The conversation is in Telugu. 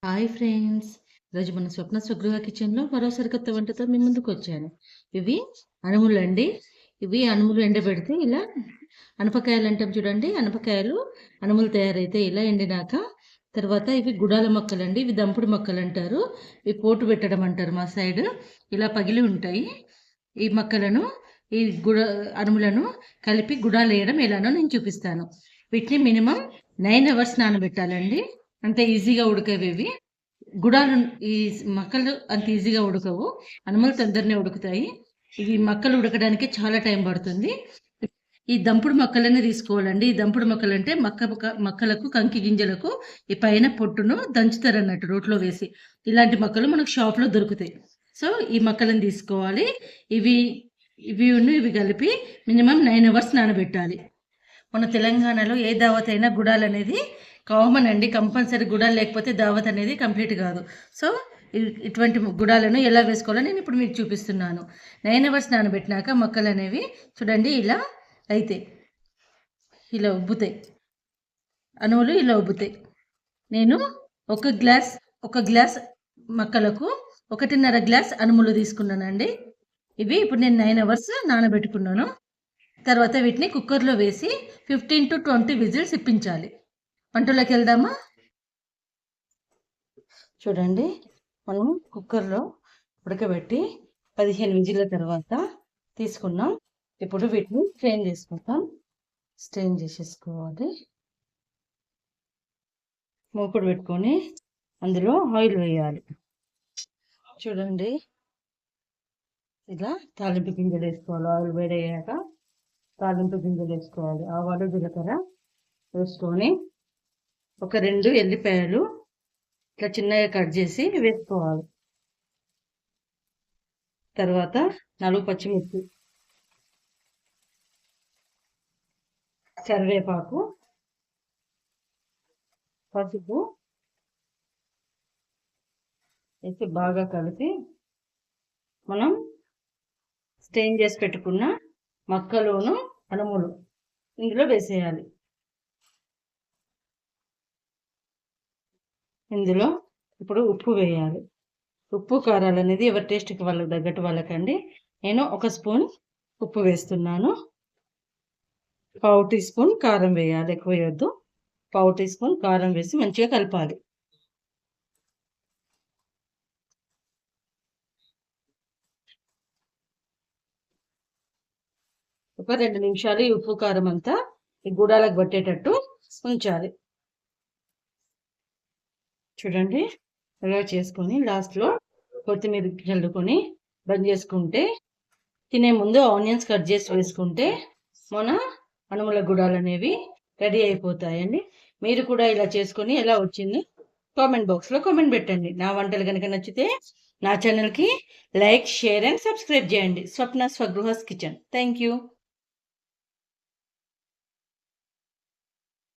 Hi friends! ఈరోజు మన స్వప్న స్వగృహ కిచెన్‌లో మరో సరికొత్త వంటతో మీ ముందుకొచ్చాను. ఇవి అనుములండి. ఇవి అనుములు ఎండబెడితే ఇలా అనపకాయలు అంటాం చూడండి. అనుములు తయారైతే ఇలా ఎండినాక తర్వాత ఇవి గుడాల మొక్కలండి. ఇవి దంపుడు మొక్కలంటారు. ఇవి పోటు పెట్టడం అంటారు మా సైడు. ఇలా పగిలి ఉంటాయి. ఈ మొక్కలను ఈ గుడ అనుములను కలిపి గుడాలేయడం ఎలానో నేను చూపిస్తాను. వీటిని మినిమం 9 అవర్స్ నానబెట్టాలండి. అంత ఈజీగా ఉడకవు ఇవి. గుడాలు ఈ మక్కలు అంత ఈజీగా ఉడకవు. అనుములు తొందరనే ఉడుకుతాయి. ఇవి మక్కలు ఉడకడానికి చాలా టైం పడుతుంది. ఈ దంపుడు మొక్కలన్నీ తీసుకోవాలండి. ఈ దంపుడు మొక్కలంటే మక్కలకు కంకి గింజలకు ఈ పైన పొట్టును దంచుతారన్నట్టు రోట్లో వేసి. ఇలాంటి మొక్కలు మనకు షాప్‌లో దొరుకుతాయి. సో, ఈ మొక్కలను తీసుకోవాలి. ఇవి ఇవి కలిపి మినిమం 9 అవర్స్ నానబెట్టాలి. మన తెలంగాణలో ఏ దావత్ అయినా గుడాలనేది కామన్ అండి. కంపల్సరీ గుడాలు లేకపోతే దావత్ అనేది కంప్లీట్ కాదు. సో, ఇటువంటి గుడాలను ఎలా వేసుకోవాలో నేను ఇప్పుడు మీకు చూపిస్తున్నాను. 9 అవర్స్ నానబెట్టినాక మొక్కలు అనేవి చూడండి ఇలా అయితే ఇలా ఉబ్బుతాయి. అణువులు ఇలా ఉబ్బుతాయి. నేను ఒక గ్లాస్ మొక్కలకు 1.5 గ్లాస్ అనుములు తీసుకున్నానండి. ఇవి ఇప్పుడు నేను 9 అవర్స్ నానబెట్టుకున్నాను. తర్వాత వీటిని కుక్కర్లో వేసి 15 to 20 విజిల్స్ ఇప్పించాలి. వంటలోకి వెళ్దామా? చూడండి, మనం కుక్కర్లో ఉడకబెట్టి 15 విజిల్ల తర్వాత తీసుకున్నాం. ఇప్పుడు వీటిని స్ట్రెయిన్ చేసేసుకోవాలి. మూకుడు పెట్టుకొని అందులో ఆయిల్ వేయాలి. చూడండి, ఇలా తాలింపు గింజలు వేసుకోవాలి. ఆయిల్ వేడయ్యాక తాలింపు గింజలు వేసుకోవాలి. ఆవాలు జీలకర్ర వేసుకొని ఒక 2 ఎల్లిపాయలు ఇట్లా చిన్నగా కట్ చేసి వేసుకోవాలి. తర్వాత 4 పచ్చిమిర్చి, కరివేపాకు, పసుపు వేసి బాగా కలిపి మనం స్టెయిన్ చేసి పెట్టుకున్న మక్కలోను అనుములు ఇందులో వేసేయాలి. ఇందులో ఇప్పుడు ఉప్పు వేయాలి. ఉప్పు కారాలు అనేది ఎవరి టేస్ట్కి వాళ్ళకి తగ్గట్టు వాళ్ళకండి. నేను 1 స్పూన్ ఉప్పు వేస్తున్నాను. 1/2 టీ స్పూన్ కారం వేయాలి, ఎక్కువ వేయొద్దు. 1/2 టీ స్పూన్ కారం వేసి మంచిగా కలపాలి. ఒక 2 నిమిషాలు ఈ ఉప్పు కారం అంతా ఈ గుడాలకు పట్టేటట్టు ఉంచాలి. చూడండి, ఇలా చేసుకొని లాస్ట్లో కొత్తిమీర చల్లుకొని బంద్ చేసుకుంటే, తినే ముందు ఆనియన్స్ కట్ చేసి వేసుకుంటే మన అనుముల గుడాలు అనేవి రెడీ అయిపోతాయండి. మీరు కూడా ఇలా చేసుకొని ఎలా వచ్చింది కామెంట్ బాక్స్లో కామెంట్ పెట్టండి. నా వంటలు కనుక నచ్చితే నా ఛానల్కి లైక్, షేర్ అండ్ సబ్స్క్రైబ్ చేయండి. స్వప్న స్వగృహ కిచెన్. Thank you.